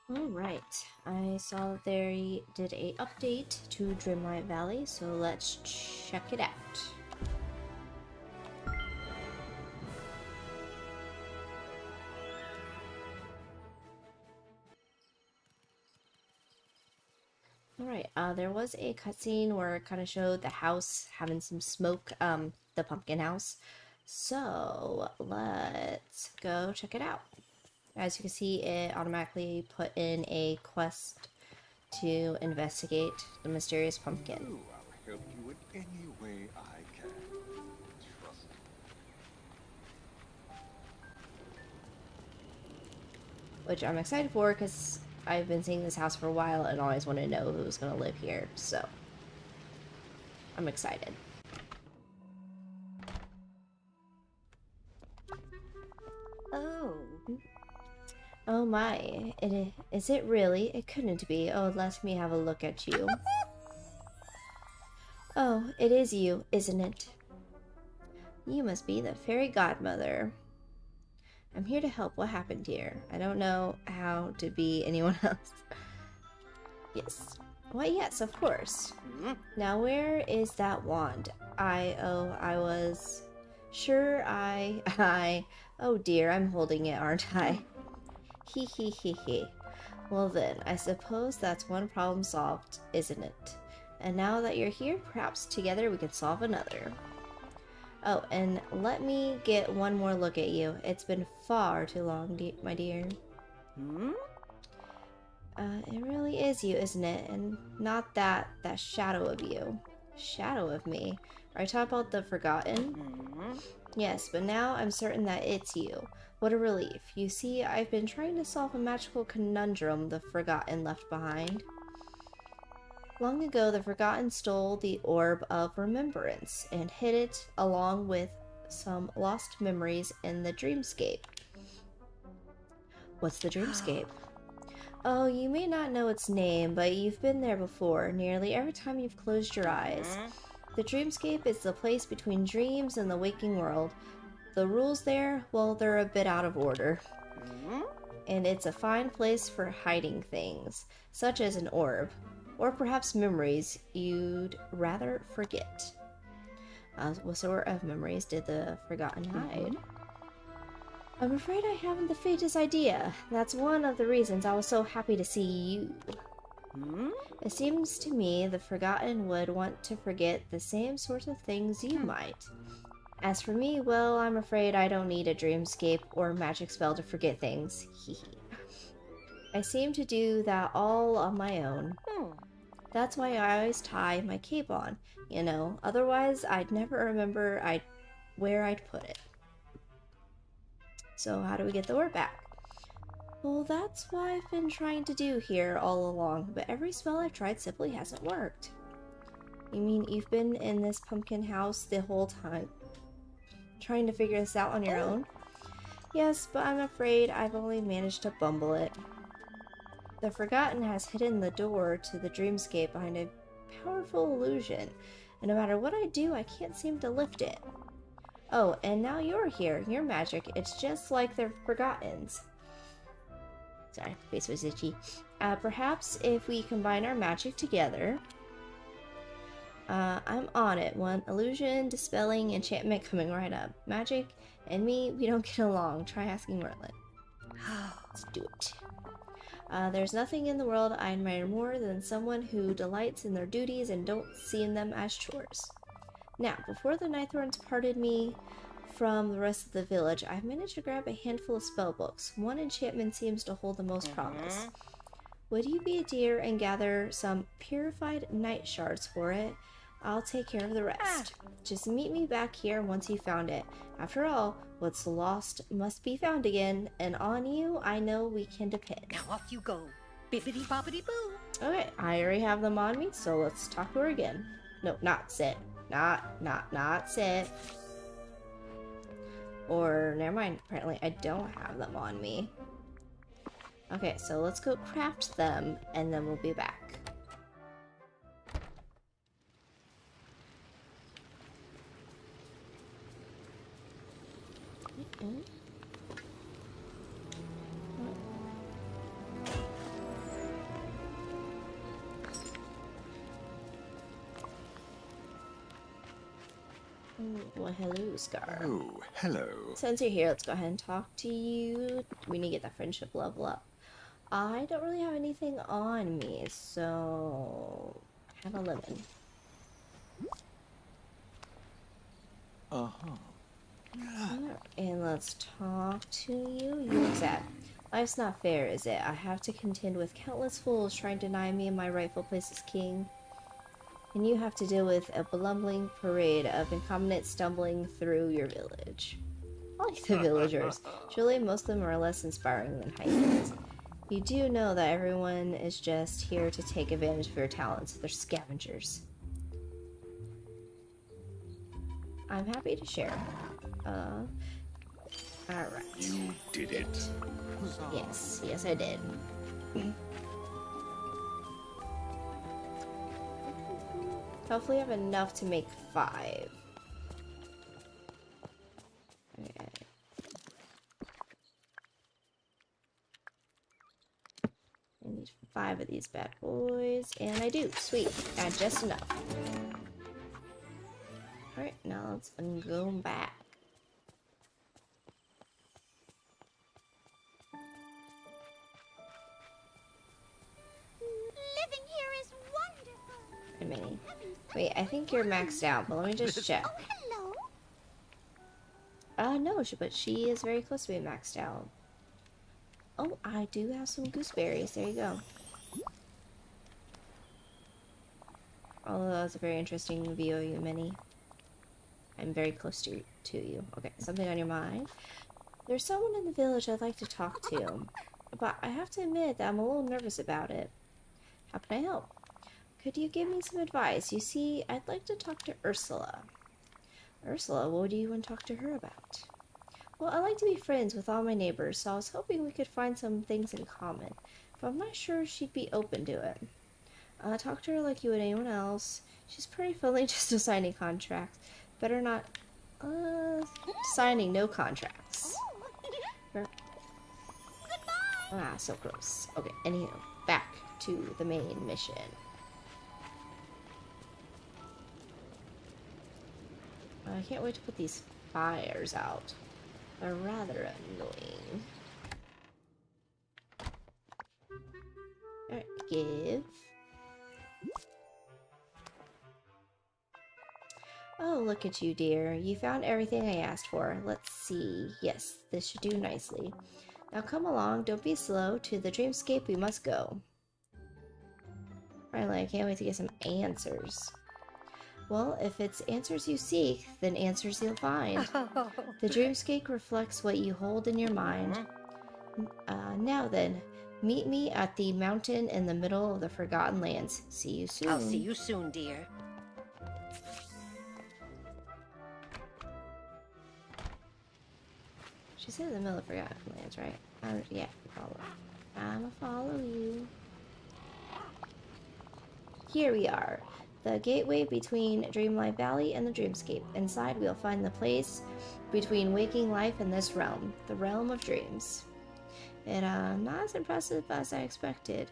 Alright, I saw that they did a update to Dreamlight Valley, so let's check it out. Alright, there was a cutscene where it kind of showed the house having some smoke, the pumpkin house. So, let's go check it out. As you can see, it automatically put in a quest to investigate the mysterious pumpkin. Ooh, I'll help you in any way I can. Trust me. Which I'm excited for because I've been seeing this house for a while and always wanted to know who was going to live here, so I'm excited. Oh. Oh my, is it really? It couldn't be. Oh, let me have a look at you. Oh, it is you, isn't it? You must be the fairy godmother. I'm here to help. What happened here? I don't know how to be anyone else. Yes. Why, yes, of course. Now, where is that wand? I was... Sure, oh dear, I'm holding it, aren't I? He he he he. Well then, I suppose that's one problem solved, isn't it? And now that you're here, perhaps together we can solve another. Oh, and let me get one more look at you. It's been far too long, my dear. Hmm? It really is you, isn't it? And not that shadow of you. Shadow of me? Are you talking about the Forgotten? Hmm? Yes, but now I'm certain that it's you. What a relief. You see, I've been trying to solve a magical conundrum the Forgotten left behind. Long ago, the Forgotten stole the Orb of Remembrance and hid it along with some lost memories in the dreamscape. What's the dreamscape? Oh, you may not know its name, but you've been there before, nearly every time you've closed your eyes. The dreamscape is the place between dreams and the waking world. The rules there, well, they're a bit out of order. Hmm? And it's a fine place for hiding things, such as an orb, or perhaps memories you'd rather forget. What sort of memories did the Forgotten hide? I'm afraid I haven't the faintest idea. That's one of the reasons I was so happy to see you. Hmm? It seems to me the Forgotten would want to forget the same sorts of things you might. As for me, well, I'm afraid I don't need a dreamscape or magic spell to forget things. I seem to do that all on my own. Hmm. That's why I always tie my cape on, you know. Otherwise, I'd never remember where I'd put it. So how do we get the orb back? Well, that's what I've been trying to do here all along, but every spell I've tried simply hasn't worked. You mean you've been in this pumpkin house the whole time, trying to figure this out on your own? Yes, but I'm afraid I've only managed to bumble it. The Forgotten has hidden the door to the dreamscape behind a powerful illusion, and no matter what I do, I can't seem to lift it. Oh, and now you're here. Your magic, it's just like the Forgotten's. Sorry, face was itchy. Perhaps if we combine our magic together... I'm on it. One illusion, dispelling, enchantment coming right up. Magic and me, we don't get along. Try asking Merlin. Let's do it. There's nothing in the world I admire more than someone who delights in their duties and don't see them as chores. Now, before the Nightthorns parted me from the rest of the village, I've managed to grab a handful of spellbooks. One enchantment seems to hold the most promise. Would you be a dear and gather some purified night shards for it? I'll take care of the rest. Just meet me back here once you've found it. After all, what's lost must be found again, and on you, I know we can depend. Now off you go. Bibbidi bobbidi boo. Okay, I already have them on me, so let's talk to her again. No, not sit. Not sit. Or, never mind, apparently I don't have them on me. Okay, so let's go craft them, and then we'll be back. Well, hello, Scar. Oh, hello. Since you're here, let's go ahead and talk to you. We need to get that friendship level up. I don't really have anything on me, so have a lemon. Uh-huh. Alright, and let's talk to you. You look sad. Life's not fair, is it? I have to contend with countless fools trying to deny me my rightful place as king. And you have to deal with a blumbling parade of incompetents stumbling through your village. I like the villagers. Surely most of them are less inspiring than hyenas. You do know that everyone is just here to take advantage of your talents. They're scavengers. I'm happy to share. Alright. You did it. Yes, yes I did. Hopefully I have enough to make 5. Okay. I need 5 of these bad boys, and I do. Sweet. Got just enough. Alright, now let's go back. Living here is wonderful. Wait a minute. Wait, I think you're maxed out, but let me just check. Oh, hello. No, but she is very close to being maxed out. Oh, I do have some gooseberries. There you go. Although that's a very interesting view of you, Minnie. I'm very close to you. Okay, something on your mind? There's someone in the village I'd like to talk to, but I have to admit that I'm a little nervous about it. How can I help? Could you give me some advice? You see, I'd like to talk to Ursula. Ursula, what do you want to talk to her about? Well, I like to be friends with all my neighbors, so I was hoping we could find some things in common, but I'm not sure she'd be open to it. Talk to her like you would anyone else. She's pretty friendly, just no signing contracts. Better not, signing no contracts. Ah, so gross. Okay, anywho, back to the main mission. I can't wait to put these fires out. They're rather annoying. Alright, give. Oh, look at you, dear. You found everything I asked for. Let's see. Yes, this should do nicely. Now come along, don't be slow. To the dreamscape we must go. Finally, I can't wait to get some answers. Well, if it's answers you seek, then answers you'll find. The dreamscape reflects what you hold in your mind. Now then, meet me at the mountain in the middle of the Forgotten Lands. See you soon. I'll see you soon, dear. She said in the middle of Forgotten Lands, right? Yeah, follow. I'ma follow you. Here we are. The gateway between Dreamlight Valley and the Dreamscape. Inside, we'll find the place between waking life and this realm, the realm of dreams. And not as impressive as I expected.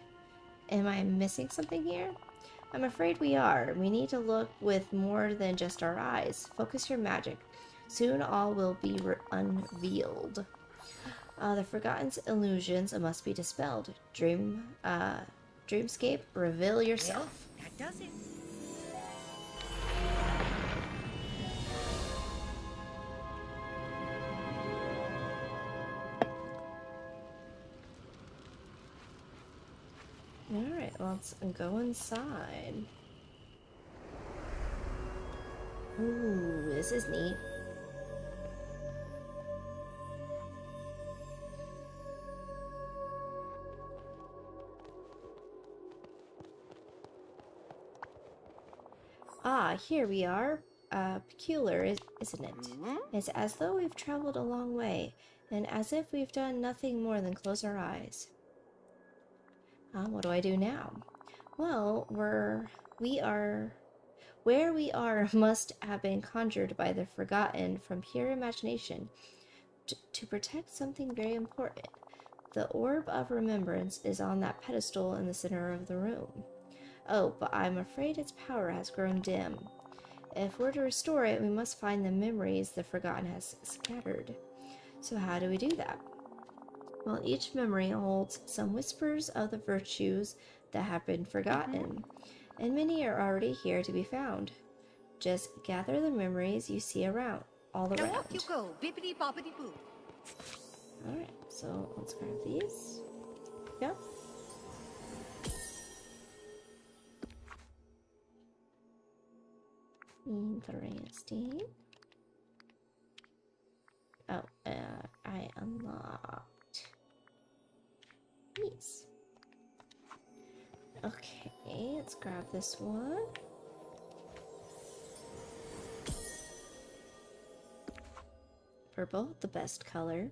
Am I missing something here? I'm afraid we are. We need to look with more than just our eyes. Focus your magic. Soon all will be unveiled. The forgotten illusions must be dispelled. Dreamscape, reveal yourself. Well, that does it. Alright, let's go inside. Ooh, this is neat. Ah, here we are. Peculiar, isn't it? It's as though we've traveled a long way, and as if we've done nothing more than close our eyes. What do I do now? Well, where we are must have been conjured by the forgotten from pure imagination to protect something very important. The orb of remembrance is on that pedestal in the center of the room. Oh, but I'm afraid its power has grown dim. If we're to restore it, we must find the memories the Forgotten has scattered. So how do we do that? Well, each memory holds some whispers of the virtues that have been forgotten, and many are already here to be found. Just gather the memories you see all Now around. off you go, bippity boppity boo. Alright, so let's grab these. Yep. Interesting. Oh, I unlocked these. Okay, let's grab this one. Purple, the best color.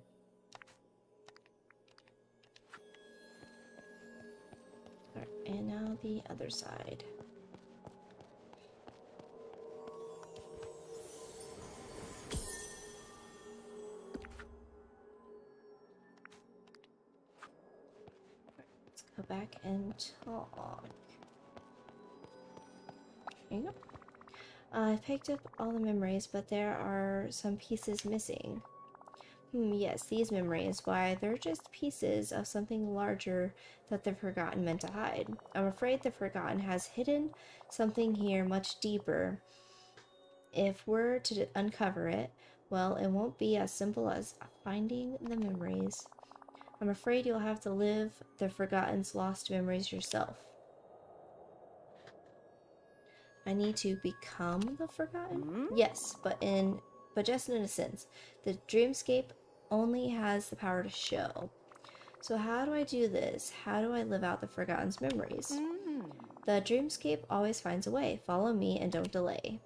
Alright, and now the other side. Let's go back and talk. There you go. I picked up all the memories, but there are some pieces missing. Yes, these memories. Why, they're just pieces of something larger that the Forgotten meant to hide. I'm afraid the Forgotten has hidden something here much deeper. If we're to uncover it, well, it won't be as simple as finding the memories. I'm afraid you'll have to live the Forgotten's lost memories yourself. I need to become the Forgotten? Yes, but just in a sense. The dreamscape only has the power to show. So how do I do this? How do I live out the Forgotten's memories? The dreamscape always finds a way. Follow me and don't delay.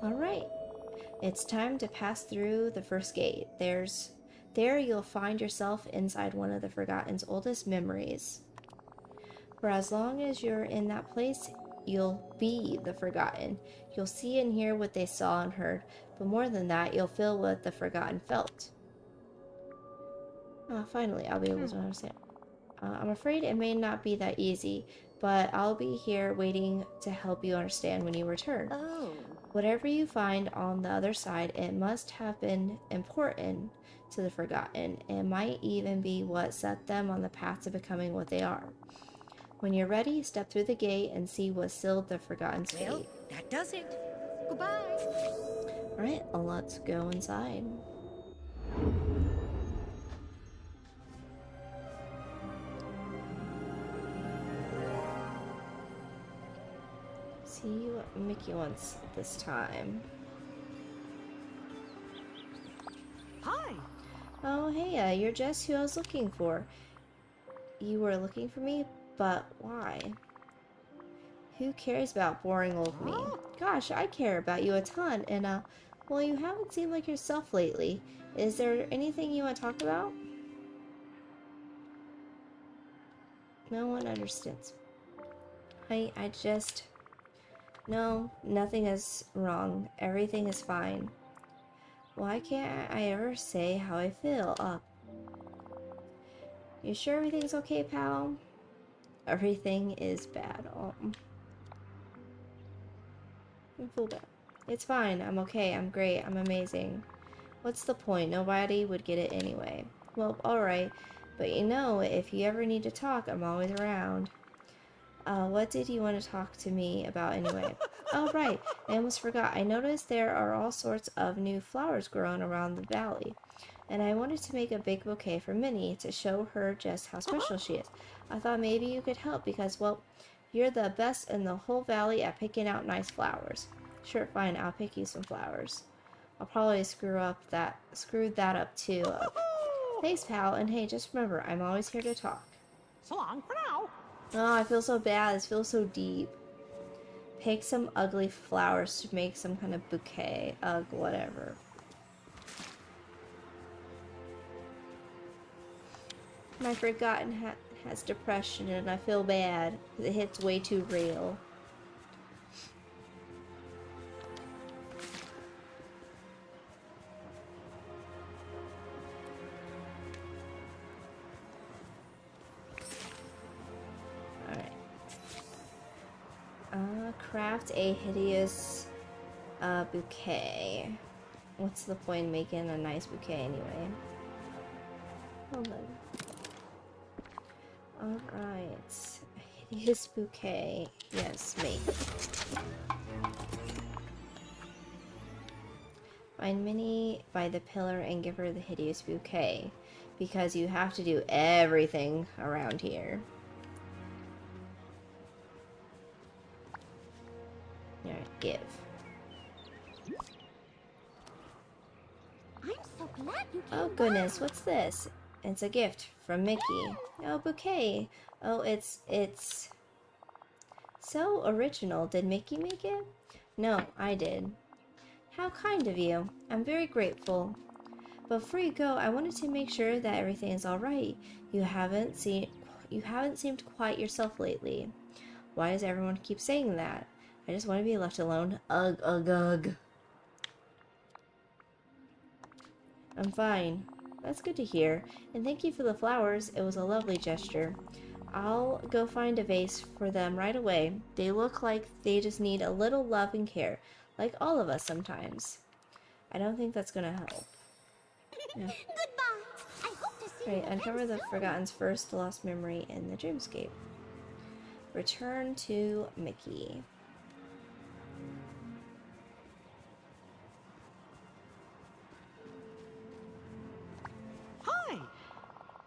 Alright. It's time to pass through the first gate. There you'll find yourself inside one of the Forgotten's oldest memories. For as long as you're in that place, you'll be the Forgotten. You'll see and hear what they saw and heard, but more than that, you'll feel what the Forgotten felt. Finally, I'll be able to understand. I'm afraid it may not be that easy, but I'll be here waiting to help you understand when you return. Oh. Whatever you find on the other side, it must have been important to the Forgotten. It might even be what set them on the path to becoming what they are. When you're ready, step through the gate and see what sealed the Forgotten's fate. Well, that does it. Goodbye. Alright, let's go inside. See what Mickey wants this time. Hi. Oh, hey, you're just who I was looking for. You were looking for me, but why? Who cares about boring old me? Gosh, I care about you a ton, and, well, you haven't seemed like yourself lately. Is there anything you want to talk about? No one understands. No, nothing is wrong. Everything is fine. Why can't I ever say how I feel? You sure everything's okay, pal? Everything is bad. I feel bad. It's fine. I'm okay. I'm great. I'm amazing. What's the point? Nobody would get it anyway. Well, alright. But you know, if you ever need to talk, I'm always around. What did you want to talk to me about anyway? Oh, right. I almost forgot. I noticed there are all sorts of new flowers growing around the valley. And I wanted to make a big bouquet for Minnie to show her just how special she is. I thought maybe you could help because, well, you're the best in the whole valley at picking out nice flowers. Sure, fine. I'll pick you some flowers. I'll probably screw that up too. Thanks, pal. And hey, just remember, I'm always here to talk. So long for now. Oh, I feel so bad. This feels so deep. Pick some ugly flowers to make some kind of bouquet. Ugh, whatever. My Forgotten has depression and I feel bad. It hits way too real. craft a hideous bouquet. What's the point in making a nice bouquet anyway? Hold on. Alright. A hideous bouquet. Yes, make. Find Minnie by the pillar and give her the hideous bouquet. Because you have to do everything around here. Alright, give. I'm so glad you came Oh by. goodness, what's this? It's a gift from Mickey. Oh, bouquet. Oh, it's so original. Did Mickey make it? No, I did. How kind of you. I'm very grateful. But before you go, I wanted to make sure that everything is all right. You haven't seemed quite yourself lately. Why does everyone keep saying that? I just want to be left alone. Ugh, ugh, ugh. I'm fine. That's good to hear. And thank you for the flowers. It was a lovely gesture. I'll go find a vase for them right away. They look like they just need a little love and care, like all of us sometimes. I don't think that's gonna help. Yeah. Goodbye. I hope to see Right, you uncover again the soon. Forgotten's first lost memory in the dreamscape. Return to Mickey. Hi.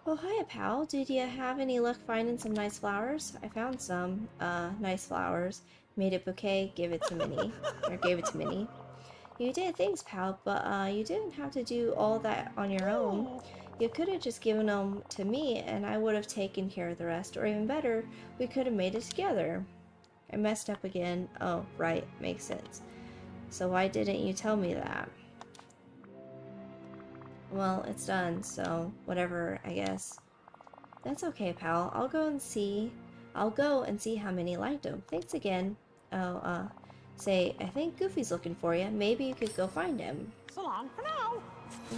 Oh, hiya, pal. Did you have any luck finding some nice flowers? I found some, nice flowers. Made a bouquet, gave it to Minnie. Or gave it to Minnie. You did, thanks, pal, but, you didn't have to do all that on your own. Oh. You could have just given them to me, and I would have taken care of the rest. Or even better, we could have made it together. I messed up again. Oh, right, makes sense. So why didn't you tell me that? Well, it's done, so whatever, I guess. That's okay, pal. I'll go and see how many liked them. Thanks again. Oh, say, I think Goofy's looking for you. Maybe you could go find him. So long for now.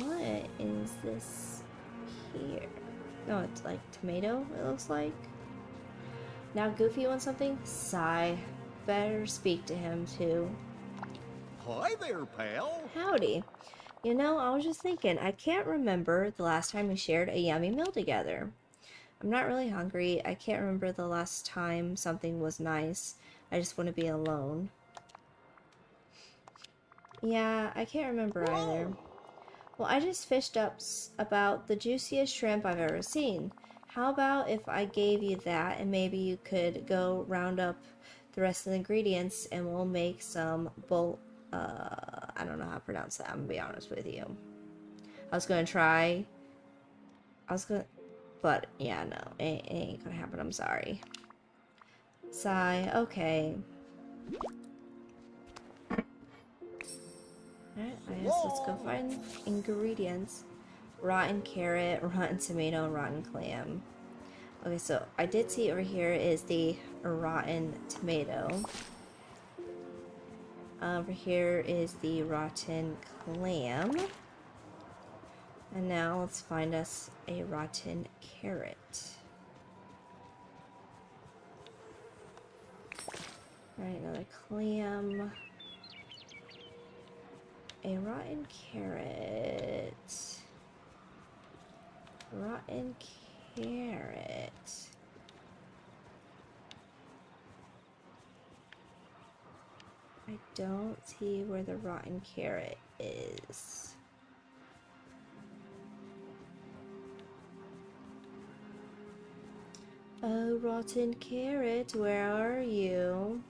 What is this here? No, it's like tomato, it looks like. Now Goofy wants something? Sigh. Better speak to him, too. Hi there, pal. Howdy. You know, I was just thinking, I can't remember the last time we shared a yummy meal together. I'm not really hungry. I can't remember the last time something was nice. I just want to be alone. Yeah, I can't remember either. Whoa. Well, I just fished up about the juiciest shrimp I've ever seen. How about if I gave you that and maybe you could go round up the rest of the ingredients and we'll make some I don't know how to pronounce that. I'm gonna be honest with you. I was gonna, but yeah, no, it ain't gonna happen. I'm sorry. Sigh. Okay. Alright, I guess let's go find ingredients. Rotten carrot, rotten tomato, rotten clam. Okay, so I did see over here is the rotten tomato. Over here is the rotten clam. And now let's find us a rotten carrot. Alright, another clam. A rotten carrot. Rotten carrot. I don't see where the rotten carrot is. Oh, rotten carrot, where are you?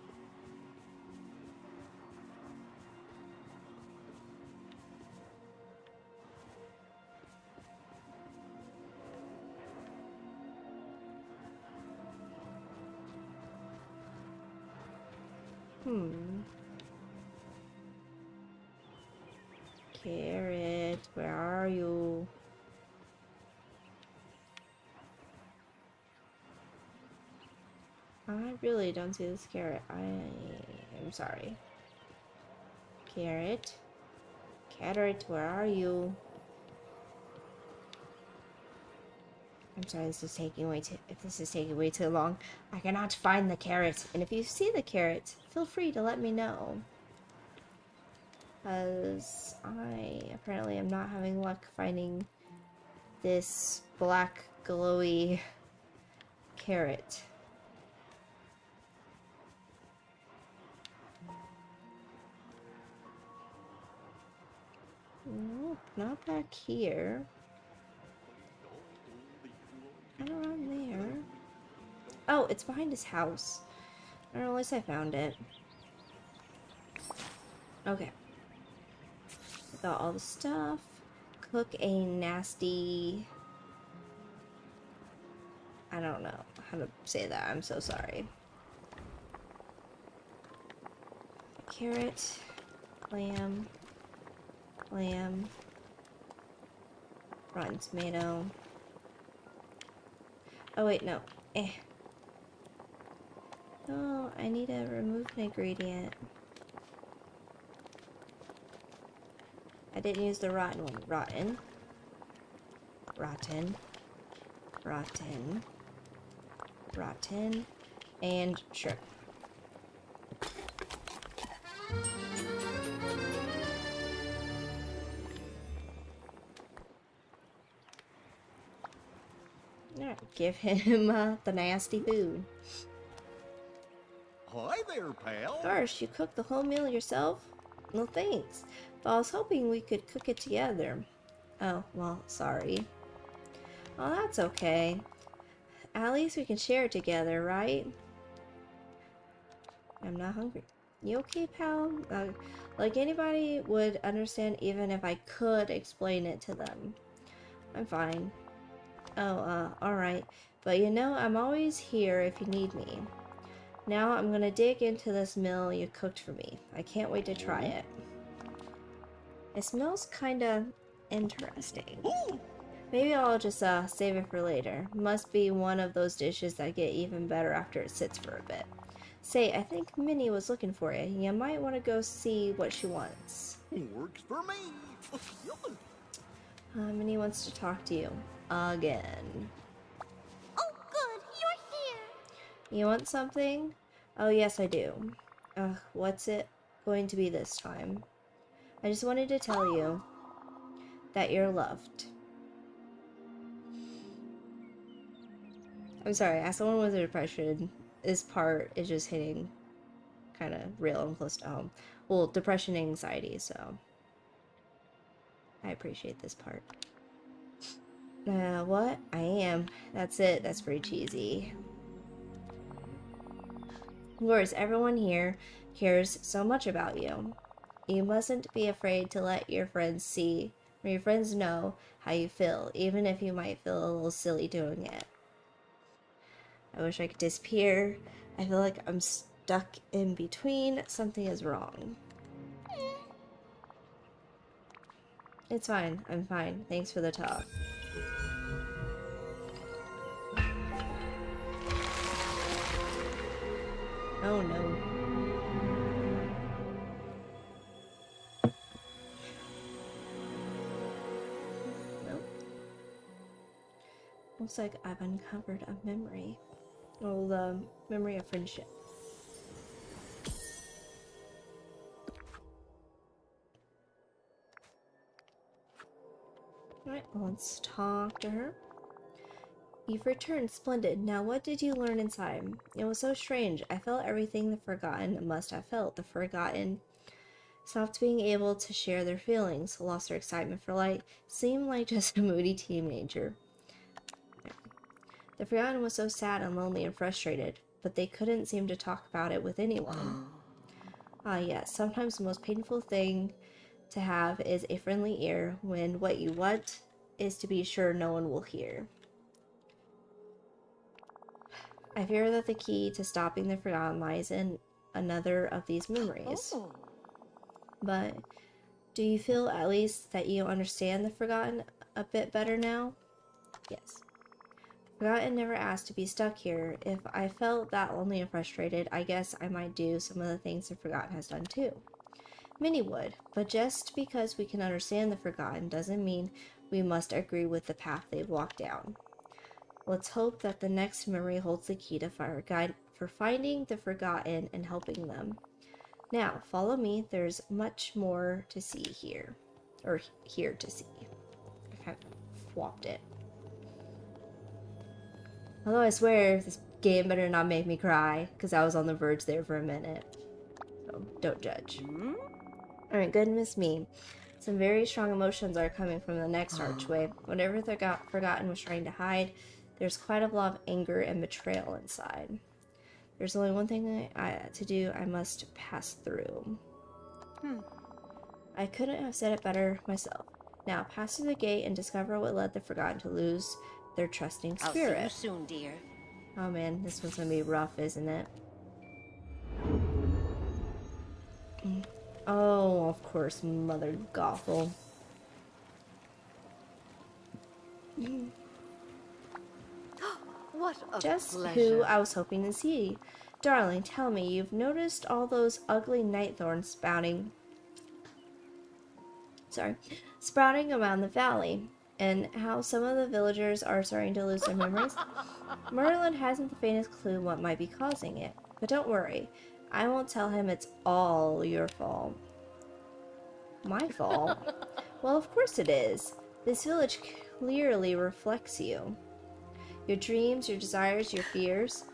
Carrot, where are you? I really don't see this carrot. I am sorry. Carrot. Carrot, where are you? I'm sorry, this is taking way too. If this is taking way too long, I cannot find the carrot. And if you see the carrot, feel free to let me know. Because I apparently am not having luck finding this black glowy carrot. Nope, not back here. Not around there. Oh, it's behind his house. I don't know, at least I found it. Okay. Got all the stuff. Cook a nasty... I don't know how to say that. I'm so sorry. Carrot. Lamb. Lamb. Rotten tomato. Oh wait, no. Oh, I need to remove an ingredient. I didn't use the rotten one. Rotten. Rotten. Rotten. Rotten. And shrimp. Alright, give him the nasty food. Hi there, pal. Gosh, you cooked the whole meal yourself? No thanks. But I was hoping we could cook it together. Oh, well, sorry. Oh, that's okay. At least we can share it together, right? I'm not hungry. You okay, pal? Like anybody would understand even if I could explain it to them. I'm fine. Oh, alright. But you know, I'm always here if you need me. Now I'm gonna dig into this meal you cooked for me. I can't wait to try it. It smells kinda interesting. Maybe I'll just save it for later. Must be one of those dishes that get even better after it sits for a bit. Say, I think Minnie was looking for you. You might want to go see what she wants. Works for me. Minnie wants to talk to you. Again. Oh, good, you're here. You want something? Oh, yes, I do. What's it going to be this time? I just wanted to tell you that you're loved. I'm sorry, as someone with depression, this part is just hitting kind of real and close to home. Well, depression and anxiety, so I appreciate this part. What? I am. That's it. That's pretty cheesy. Of course, everyone here cares so much about you. You mustn't be afraid to let your friends see, or your friends know how you feel, even if you might feel a little silly doing it. I wish I could disappear. I feel like I'm stuck in between. Something is wrong. It's fine. I'm fine. Thanks for the talk. Oh no. Nope. Looks like I've uncovered a memory. Well, the memory of friendship. Alright, let's talk to her. You've returned, splendid. Now what did you learn inside? It was so strange. I felt everything the Forgotten must have felt. The Forgotten stopped being able to share their feelings, lost their excitement for light, seemed like just a moody teenager. The Forgotten was so sad and lonely and frustrated, but they couldn't seem to talk about it with anyone. Ah, yes, sometimes the most painful thing to have is a friendly ear when what you want is to be sure no one will hear. I fear that the key to stopping the Forgotten lies in another of these memories. Oh. But do you feel at least that you understand the Forgotten a bit better now? Yes. Forgotten never asked to be stuck here. If I felt that lonely and frustrated, I guess I might do some of the things the Forgotten has done too. Many would, but just because we can understand the Forgotten doesn't mean we must agree with the path they've walked down. Let's hope that the next memory holds the key to fire guide for finding the forgotten and helping them. Now, follow me. There's much more to see here. Or here to see. I kind of flopped it. Although I swear, this game better not make me cry, because I was on the verge there for a minute. So, don't judge. Alright, goodness me. Some very strong emotions are coming from the next archway. Whatever the Forgotten was trying to hide, there's quite a lot of anger and betrayal inside. There's only one thing to do. I must pass through. I couldn't have said it better myself. Now, pass through the gate and discover what led the Forgotten to lose their trusting spirit. I'll see you soon, dear. Oh man, this one's gonna be rough, isn't it? Oh, of course, Mother Gothel. What a Just pleasure. who I was hoping to see. Darling, tell me, you've noticed all those ugly night thorns sprouting around the valley, and how some of the villagers are starting to lose their memories? Merlin hasn't the faintest clue what might be causing it, but don't worry. I won't tell him it's all your fault. My fault? Well, of course it is. This village clearly reflects you. Your dreams, your desires, your fears.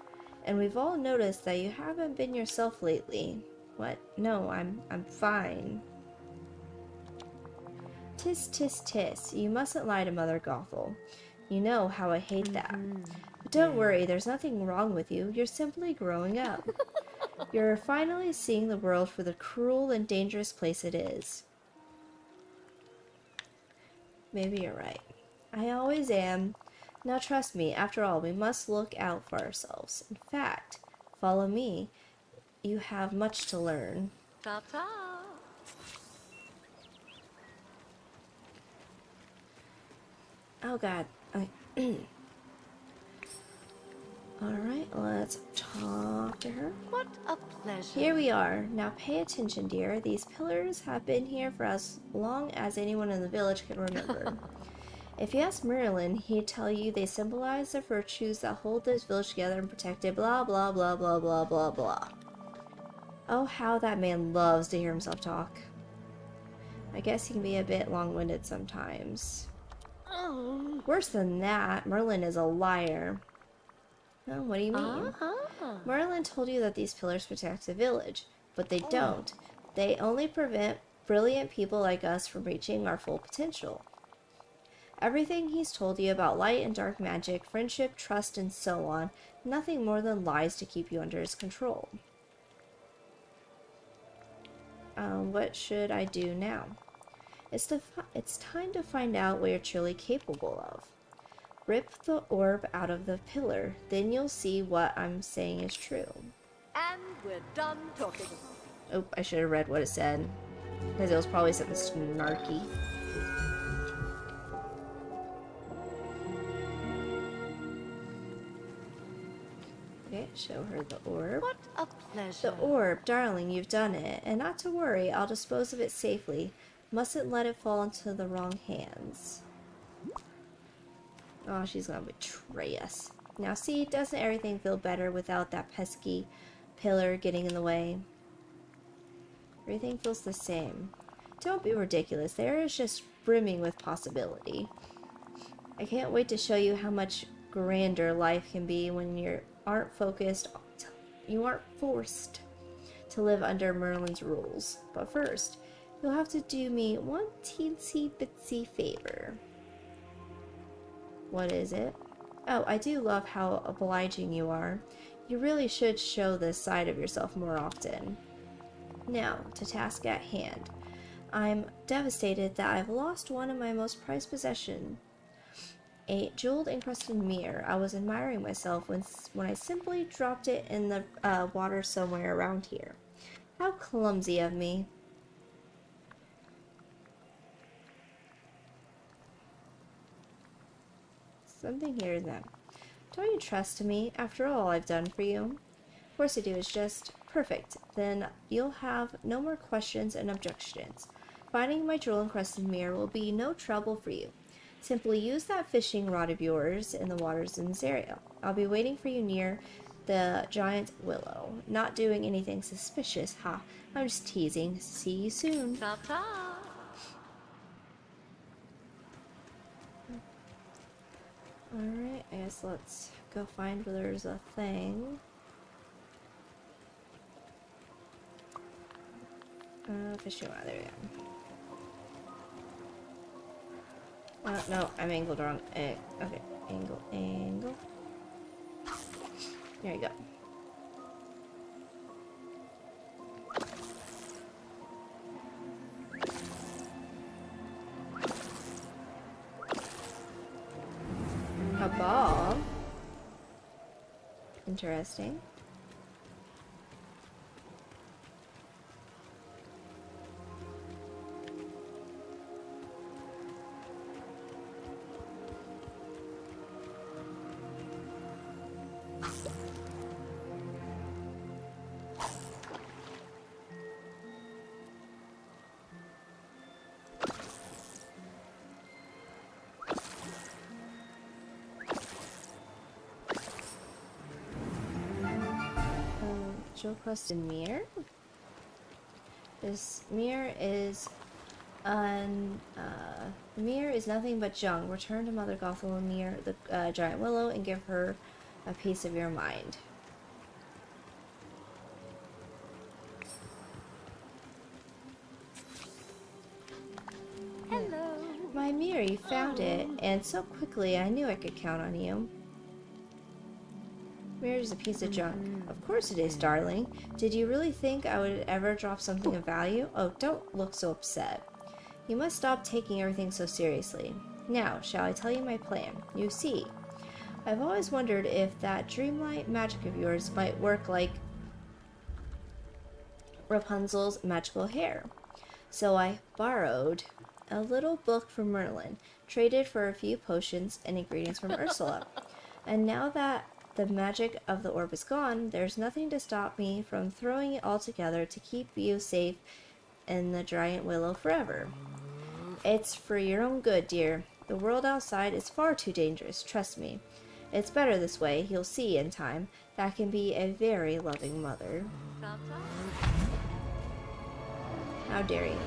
And we've all noticed that you haven't been yourself lately. What? No, I'm fine. Tis, tis, tis. You mustn't lie to Mother Gothel. You know how I hate that. But don't worry, there's nothing wrong with you. You're simply growing up. You're finally seeing the world for the cruel and dangerous place it is. Maybe you're right. I always am. Now trust me, after all, we must look out for ourselves. In fact, follow me. You have much to learn. Ta-ta. Oh god. Alright, let's talk to her. What a pleasure. Here we are. Now pay attention, dear. These pillars have been here for as long as anyone in the village can remember. If you ask Merlin, he'd tell you they symbolize the virtues that hold this village together and protect it, blah blah blah blah blah blah blah. Oh, how that man loves to hear himself talk. I guess he can be a bit long-winded sometimes. Worse than that, Merlin is a liar. Oh, what do you mean? Merlin told you that these pillars protect the village, but they don't. They only prevent brilliant people like us from reaching our full potential. Everything he's told you about light and dark magic, friendship, trust, and so on, nothing more than lies to keep you under his control. What should I do now? It's time to find out what you're truly capable of. Rip the orb out of the pillar, then you'll see what I'm saying is true. And we're done talking. Oh, I should have read what it said, because it was probably something snarky. Okay, show her the orb. What a pleasure. The orb, darling, you've done it. And not to worry, I'll dispose of it safely. Mustn't let it fall into the wrong hands. Oh, she's gonna betray us. Now see, doesn't everything feel better without that pesky pillar getting in the way? Everything feels the same. Don't be ridiculous. There is just brimming with possibility. I can't wait to show you how much grander life can be when you aren't forced to live under Merlin's rules. But first, you'll have to do me one teensy bitsy favor. What is it? Oh, I do love how obliging you are. You really should show this side of yourself more often. Now, to task at hand. I'm devastated that I've lost one of my most prized possessions. A jeweled encrusted mirror. I was admiring myself when I simply dropped it in the water somewhere around here. How clumsy of me. Something here then. Don't you trust me after all I've done for you? Of course I do. It's just perfect. Then you'll have no more questions and objections. Finding my jewel encrusted mirror will be no trouble for you. Simply use that fishing rod of yours in the waters in this area. I'll be waiting for you near the giant willow. Not doing anything suspicious, ha. I'm just teasing. See you soon. Ta-ta. Alright, I guess let's go find where there's a thing. Fishing rod, there we go. No, I'm angled wrong. Okay, angle. There you go. A ball. Interesting. Jewel crusted mirror. This mirror is mirror is nothing but junk. Return to Mother Gothel near the giant willow and give her a piece of your mind. Hello. My mirror, you found it, and so quickly. I knew I could count on you. Mirror is a piece of junk. Of course it is, darling. Did you really think I would ever drop something of value? Oh, don't look so upset. You must stop taking everything so seriously. Now, shall I tell you my plan? You see, I've always wondered if that dreamlight magic of yours might work like Rapunzel's magical hair. So I borrowed a little book from Merlin, traded for a few potions and ingredients from Ursula. And now that the magic of the orb is gone, there's nothing to stop me from throwing it all together to keep you safe in the giant willow forever. It's for your own good, dear. The world outside is far too dangerous, trust me. It's better this way, you'll see in time. That can be a very loving mother. Ta-ta. How dare you?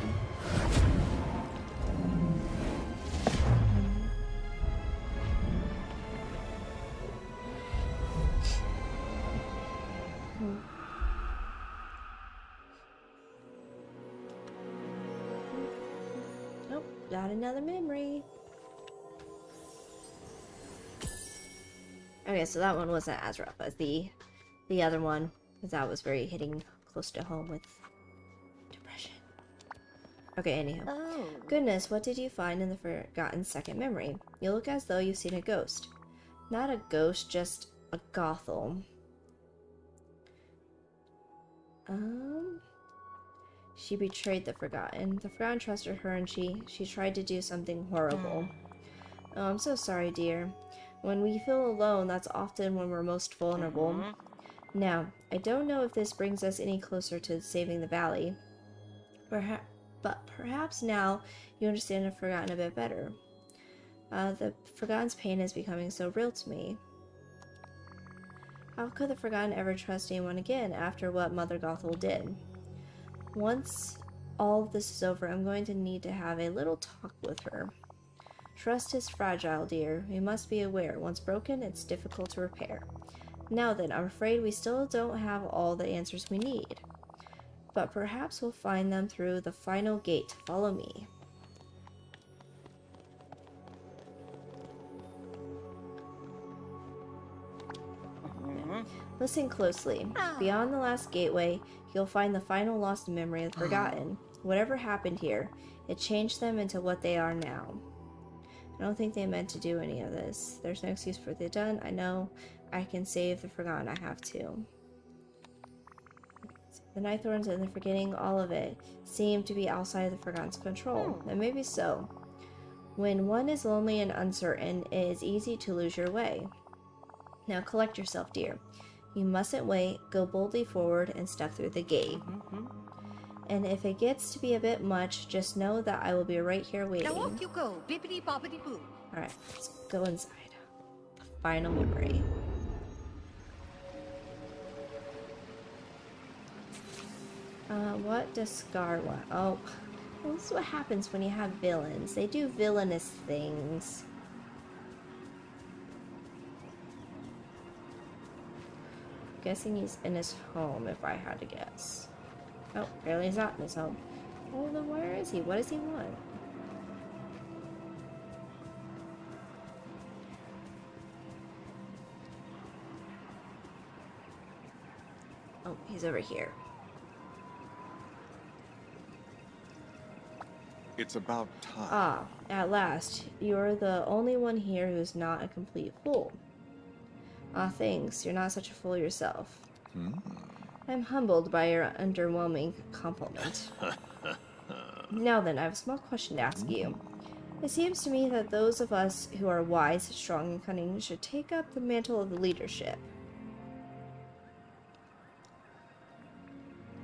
Oh, got another memory. Okay, so that one wasn't as rough as the other one, because that was very hitting close to home with depression. Okay, anyhow. Oh. Goodness, what did you find in the forgotten second memory? You look as though you've seen a ghost. Not a ghost, just a Gothel. She betrayed the Forgotten. The Forgotten trusted her and she tried to do something horrible. Oh, I'm so sorry, dear. When we feel alone, that's often when we're most vulnerable. Now, I don't know if this brings us any closer to saving the valley. But perhaps now you understand the Forgotten a bit better. The Forgotten's pain is becoming so real to me. How could the Forgotten ever trust anyone again after what Mother Gothel did? Once all of this is over, I'm going to need to have a little talk with her. Trust is fragile, dear. We must be aware. Once broken, it's difficult to repair. Now then, I'm afraid we still don't have all the answers we need. But perhaps we'll find them through the final gate. Follow me. Listen closely. Beyond the last gateway, you'll find the final lost memory of the Forgotten. Whatever happened here, it changed them into what they are now. I don't think they meant to do any of this. There's no excuse for what they've done. I know I can save the Forgotten. I have to. The Nightthorns and the Forgetting, all of it, seem to be outside of the Forgotten's control. And maybe so. When one is lonely and uncertain, it is easy to lose your way. Now collect yourself, dear. You mustn't wait. Go boldly forward and step through the gate. And if it gets to be a bit much, just know that I will be right here waiting. Now off you go, bippity boppity boo. Alright, let's go inside. The final memory. What does Scar want? Oh, well, this is what happens when you have villains. They do villainous things. Guessing he's in his home, if I had to guess. Oh, apparently he's not in his home. Well, then where is he? What does he want? Oh, he's over here. It's about time. Ah, at last. You're the only one here who's not a complete fool. Ah, thanks. You're not such a fool yourself. I'm humbled by your underwhelming compliment. Now then, I have a small question to ask you. It seems to me that those of us who are wise, strong, and cunning should take up the mantle of leadership.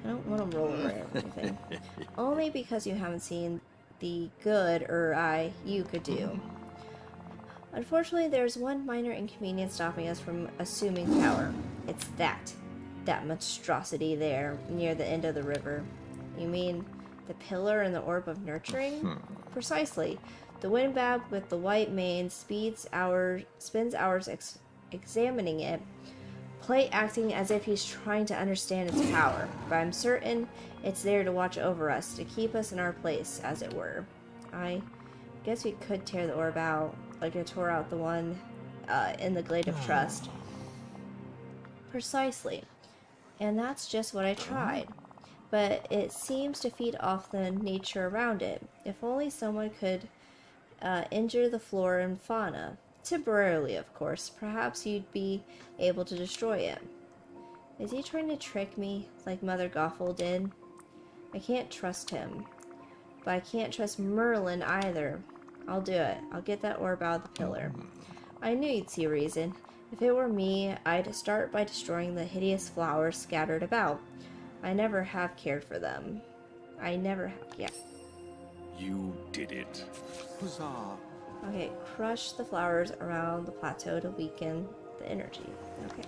I don't want to roll away or anything. Only because you haven't seen the good you could do. Unfortunately, there's one minor inconvenience stopping us from assuming power. It's that monstrosity there near the end of the river. You mean the pillar and the orb of nurturing? Precisely. The windbag with the white mane spins hours examining it, play acting as if he's trying to understand its power, but I'm certain it's there to watch over us, to keep us in our place, as it were. I guess we could tear the orb out, like I tore out the one in the Glade of Trust. Precisely. And that's just what I tried. But it seems to feed off the nature around it. If only someone could injure the flora and fauna. Temporarily, of course. Perhaps you'd be able to destroy it. Is he trying to trick me, like Mother Gothel did? I can't trust him. But I can't trust Merlin either. I'll do it. I'll get that orb out of the pillar. I knew you'd see a reason. If it were me, I'd start by destroying the hideous flowers scattered about. I never have cared for them. I never have, yeah. You did it. Huzzah. Okay, crush the flowers around the plateau to weaken the energy. Okay.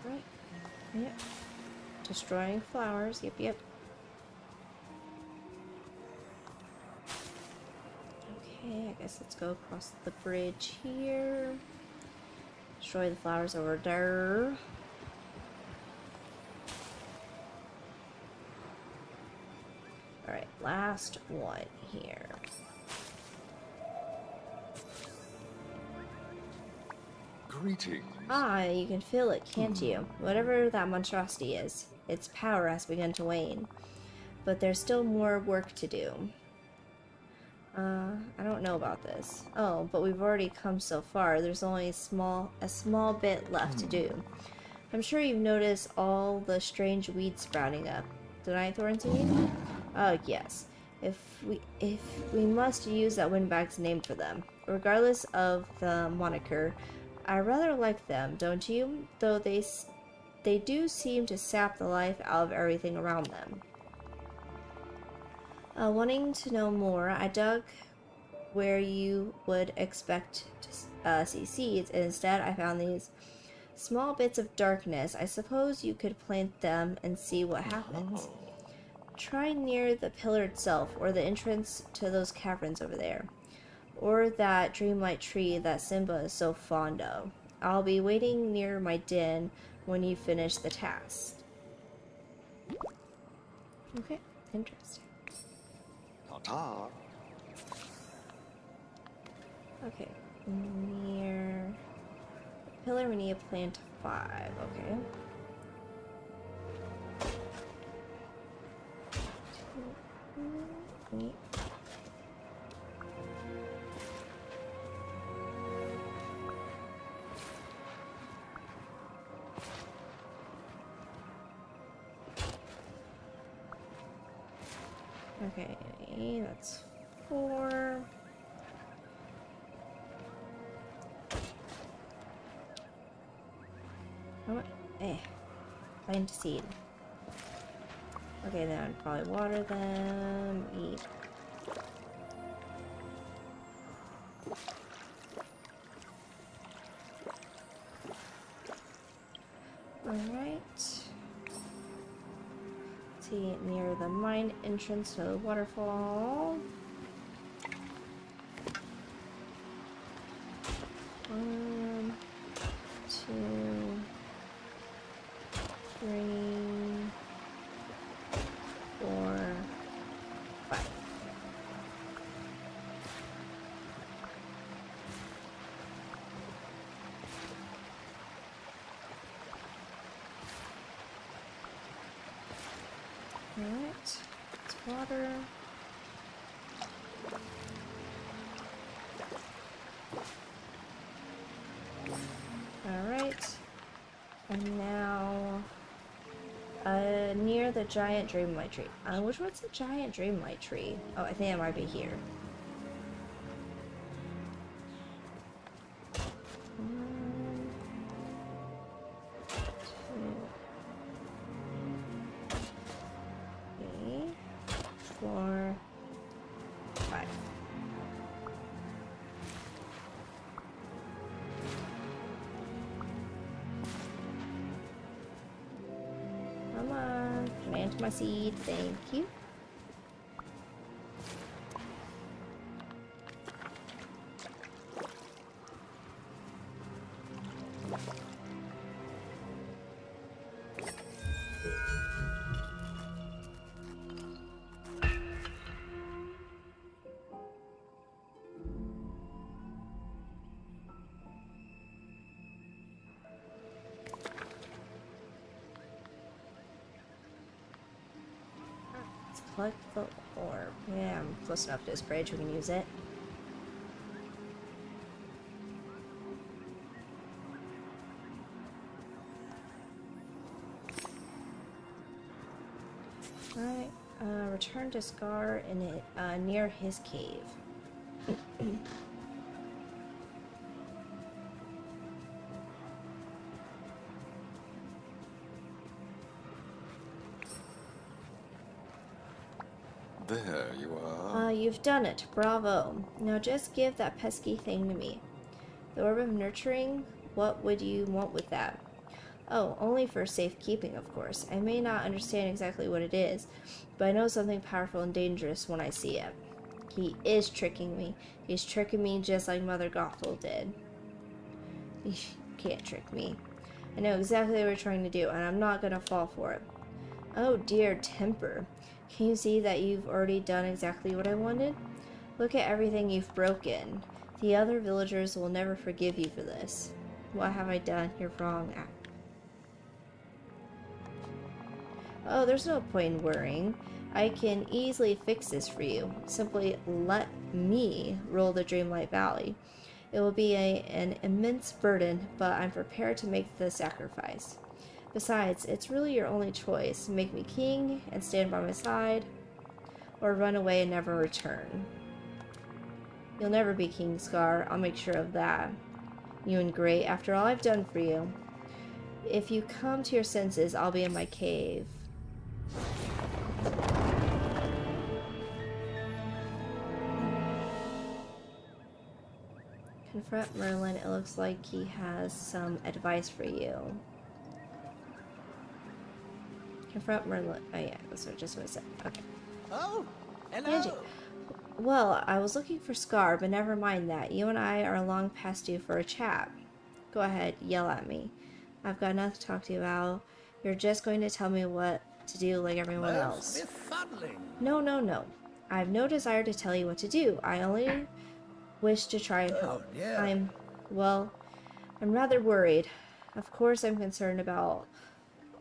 Right. Yep. Destroying flowers. Yep. Okay, I guess let's go across the bridge here. Destroy the flowers over there. Alright, last one here. Greetings. Ah, you can feel it, can't you? Whatever that monstrosity is, its power has begun to wane. But there's still more work to do. I don't know about this. Oh, but we've already come so far. There's only a small bit left to do. I'm sure you've noticed all the strange weeds sprouting up. The Nightthorn's weed? Oh, yes. If we must use that windbag's name for them. Regardless of the moniker, I rather like them, don't you? Though they do seem to sap the life out of everything around them. Wanting to know more, I dug where you would expect to see seeds, and instead I found these small bits of darkness. I suppose you could plant them and see what happens. Try near the pillar itself, or the entrance to those caverns over there, or that dreamlight tree that Simba is so fond of. I'll be waiting near my den when you finish the task. Okay, interesting. Ta-ta. Okay, near the pillar we need to plant 5, okay. Neat. Okay, that's 4. Oh, plant a seed. Okay, then I'd probably water them, eat. Alright. See, near the mine entrance to the waterfall. 1, 2, 3, 4, 5. Alright, it's water. Alright, and now near the giant dreamlight tree. Which one's the giant dreamlight tree? Oh, I think it might be here. One, 2, 3, 4, 5. Come on, plant my seed, thank you. Let's collect the orb. Yeah, I'm close enough to this bridge, we can use it. Alright, return to Scar in it, near his cave. There you are. You've done it. Bravo. Now just give that pesky thing to me. The Orb of Nurturing? What would you want with that? Oh, only for safekeeping, of course. I may not understand exactly what it is, but I know something powerful and dangerous when I see it. He is tricking me. He's tricking me just like Mother Gothel did. You can't trick me. I know exactly what we're trying to do, and I'm not gonna fall for it. Oh dear, temper. Can you see that you've already done exactly what I wanted? Look at everything you've broken. The other villagers will never forgive you for this. What have I done? You're wrong. Oh, there's no point in worrying. I can easily fix this for you. Simply let me rule the Dreamlight Valley. It will be an immense burden, but I'm prepared to make the sacrifice. Besides, it's really your only choice. Make me king and stand by my side, or run away and never return. You'll never be King Scar, I'll make sure of that. You and Great, after all I've done for you. If you come to your senses, I'll be in my cave. Confront Merlin, it looks like he has some advice for you. Confront Merlin. Oh yeah, that's what just what I said. Okay. Oh, hello. Angie. Well, I was looking for Scar, but never mind that. You and I are long past due for a chat. Go ahead, yell at me. I've got nothing to talk to you about. You're just going to tell me what to do like everyone else. Befuddling. No. I have no desire to tell you what to do. I only wish to try and help. dear. I'm rather worried. Of course I'm concerned about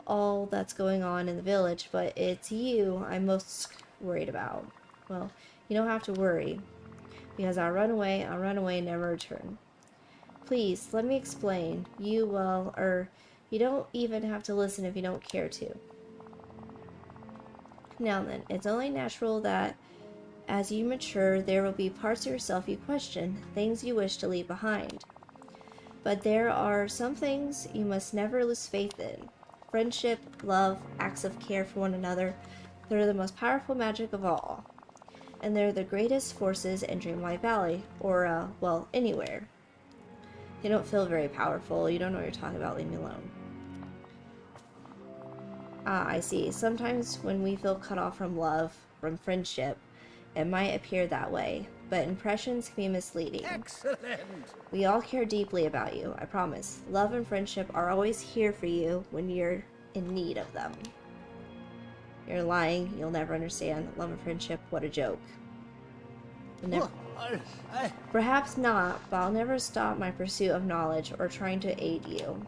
all that's going on in the village, but it's you I'm most worried about. Well, you don't have to worry, because I'll run away and never return. Please, let me explain. You don't even have to listen if you don't care to. Now then, it's only natural that as you mature, there will be parts of yourself you question, things you wish to leave behind. But there are some things you must never lose faith in. Friendship, love, acts of care for one another, they're the most powerful magic of all. And they're the greatest forces in Dreamlight Valley, or, well, anywhere. They don't feel very powerful. You don't know what you're talking about. Leave me alone. Ah, I see. Sometimes when we feel cut off from love, from friendship, it might appear that way, but impressions can be misleading. Excellent! We all care deeply about you, I promise. Love and friendship are always here for you when you're in need of them. You're lying. You'll never understand. Love and friendship, what a joke. You'll never... Perhaps not, but I'll never stop my pursuit of knowledge or trying to aid you.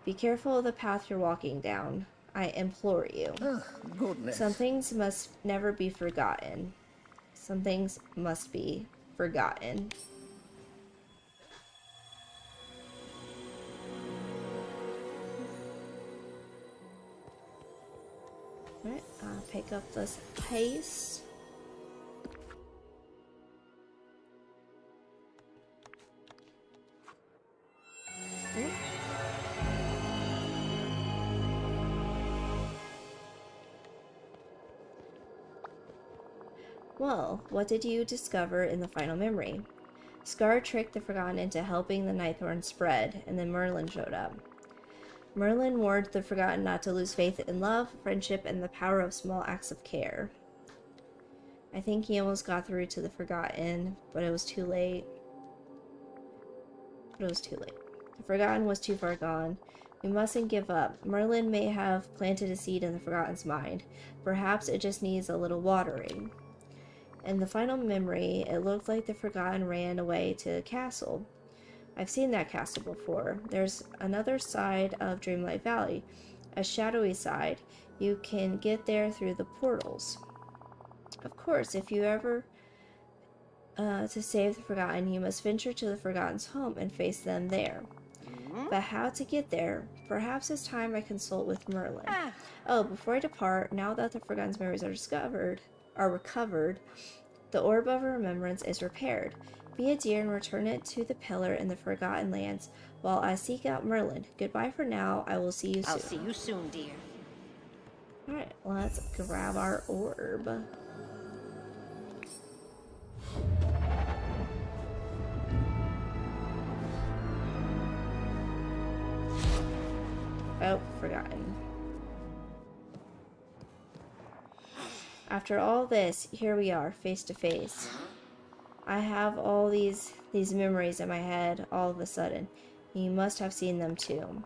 Be careful of the path you're walking down. I implore you. Goodness. Some things must never be forgotten. Some things must be forgotten. Alright, pick up this pace. Well, what did you discover in the final memory? Scar tricked the Forgotten into helping the Nightthorn spread, and then Merlin showed up. Merlin warned the Forgotten not to lose faith in love, friendship, and the power of small acts of care. I think he almost got through to the Forgotten, but it was too late. The Forgotten was too far gone. We mustn't give up. Merlin may have planted a seed in the Forgotten's mind. Perhaps it just needs a little watering. In the final memory, it looked like the Forgotten ran away to a castle. I've seen that castle before. There's another side of Dreamlight Valley, a shadowy side. You can get there through the portals. Of course, if you ever to save the Forgotten, you must venture to the Forgotten's home and face them there. But how to get there? Perhaps it's time I consult with Merlin. Oh, before I depart, now that the Forgotten's memories are recovered, the Orb of Remembrance is repaired. Be a dear and return it to the pillar in the Forgotten Lands while I seek out Merlin. Goodbye for now. I will see you soon. I'll see you soon, dear. Alright, let's grab our orb. Oh, Forgotten. After all this, here we are, face to face. I have all these memories in my head all of a sudden. You must have seen them too.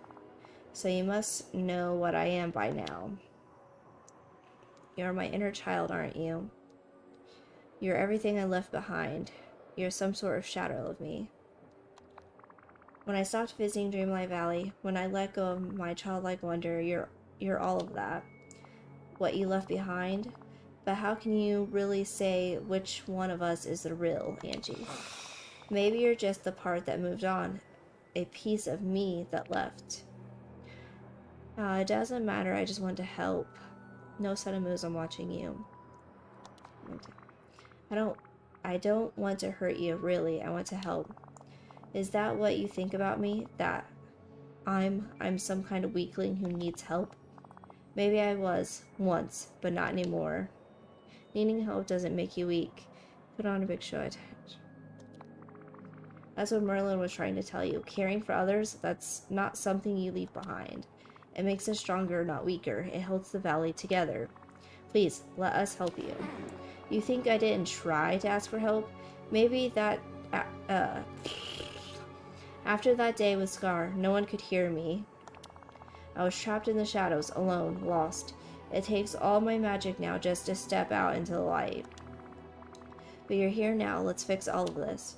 So you must know what I am by now. You're my inner child, aren't you? You're everything I left behind. You're some sort of shadow of me. When I stopped visiting Dreamlight Valley, when I let go of my childlike wonder, you're all of that. What you left behind. But how can you really say which one of us is the real Angie? Maybe you're just the part that moved on, a piece of me that left. It doesn't matter, I just want to help. No sudden moves, I'm watching you. I don't want to hurt you, really, I want to help. Is that what you think about me? That I'm some kind of weakling who needs help? Maybe I was, once, but not anymore. Needing help doesn't make you weak. Put on a big show. That's what Merlin was trying to tell you. Caring for others, that's not something you leave behind. It makes us stronger, not weaker. It holds the valley together. Please, let us help you. You think I didn't try to ask for help? Maybe that... After that day with Scar, no one could hear me. I was trapped in the shadows, alone, lost. It takes all my magic now just to step out into the light. But you're here now, let's fix all of this.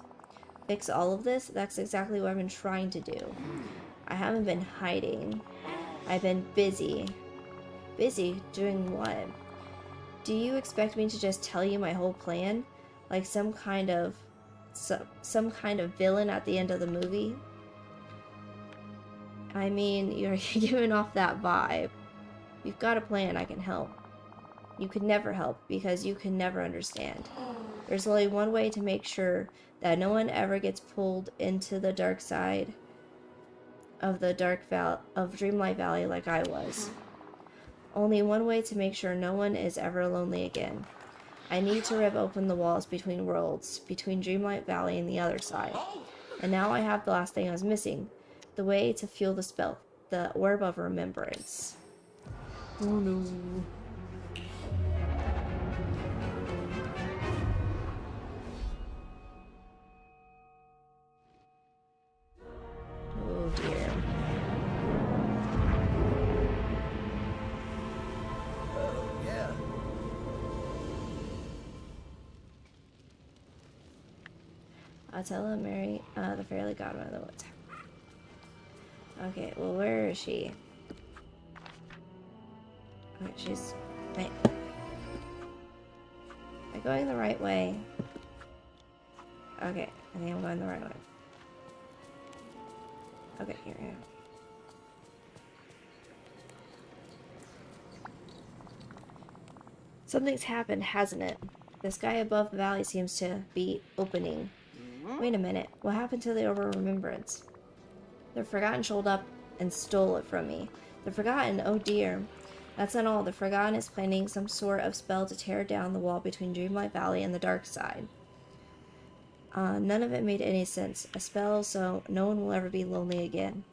Fix all of this? That's exactly what I've been trying to do. I haven't been hiding. I've been busy. Busy? Doing what? Do you expect me to just tell you my whole plan? Like some kind of villain at the end of the movie? I mean, you're giving off that vibe. You've got a plan, I can help. You could never help because you can never understand. There's only one way to make sure that no one ever gets pulled into the dark side of the of Dreamlight Valley like I was. Only one way to make sure no one is ever lonely again. I need to rip open the walls between worlds, between Dreamlight Valley and the other side. And now I have the last thing I was missing. The way to fuel the spell. The Orb of Remembrance. Oh no. Oh dear. Oh, yeah. I'll tell him Mary, the Fairy Godmother what's happening. Okay, well, where is she? Okay, she's... Wait. Am I going the right way? Okay, I think I'm going the right way. Okay, here I am. Something's happened, hasn't it? The sky above the valley seems to be opening. Wait a minute, what happened to the Orb of Remembrance? The Forgotten showed up and stole it from me. The Forgotten, oh dear. That's not all. The Forgotten is planning some sort of spell to tear down the wall between Dreamlight Valley and the dark side. None of it made any sense. A spell so no one will ever be lonely again.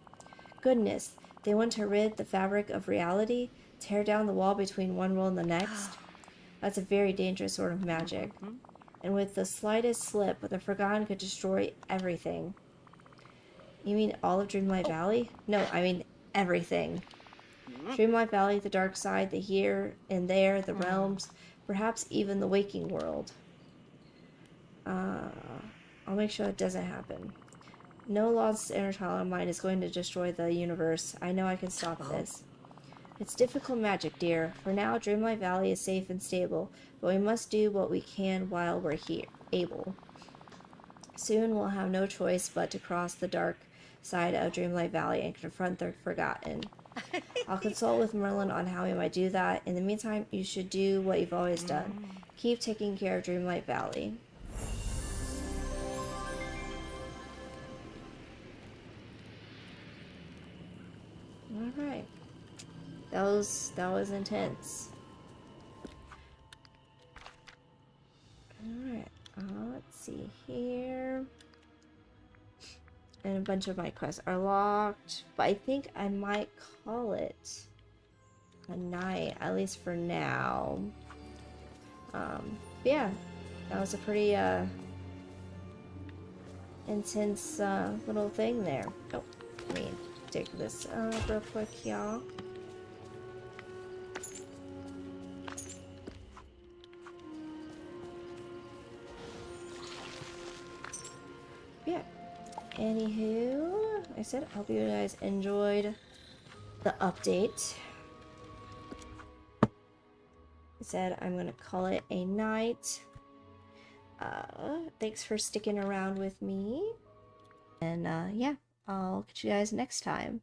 Goodness, they want to rid the fabric of reality, tear down the wall between one world and the next. That's a very dangerous sort of magic. And with the slightest slip, the Forgotten could destroy everything. You mean all of Dreamlight Valley? No, I mean everything. Dreamlight Valley, the dark side, the here and there, the realms, perhaps even the waking world. I'll make sure it doesn't happen. No lost inner child of mine is going to destroy the universe. I know I can stop this. It's difficult magic, dear. For now, Dreamlight Valley is safe and stable, but we must do what we can while we're able. Soon we'll have no choice but to cross the dark side of Dreamlight Valley and confront the Forgotten. I'll consult with Merlin on how we might do that. In the meantime, you should do what you've always done. Keep taking care of Dreamlight Valley. Alright. That was intense. Alright. Let's see here. And a bunch of my quests are locked, but I think I might call it a night, at least for now. Yeah, that was a pretty intense little thing there. Oh, let me take this real quick, y'all. Yeah. Anywho, like I said, I hope you guys enjoyed the update. I said I'm gonna call it a night. Thanks for sticking around with me. And yeah, I'll catch you guys next time.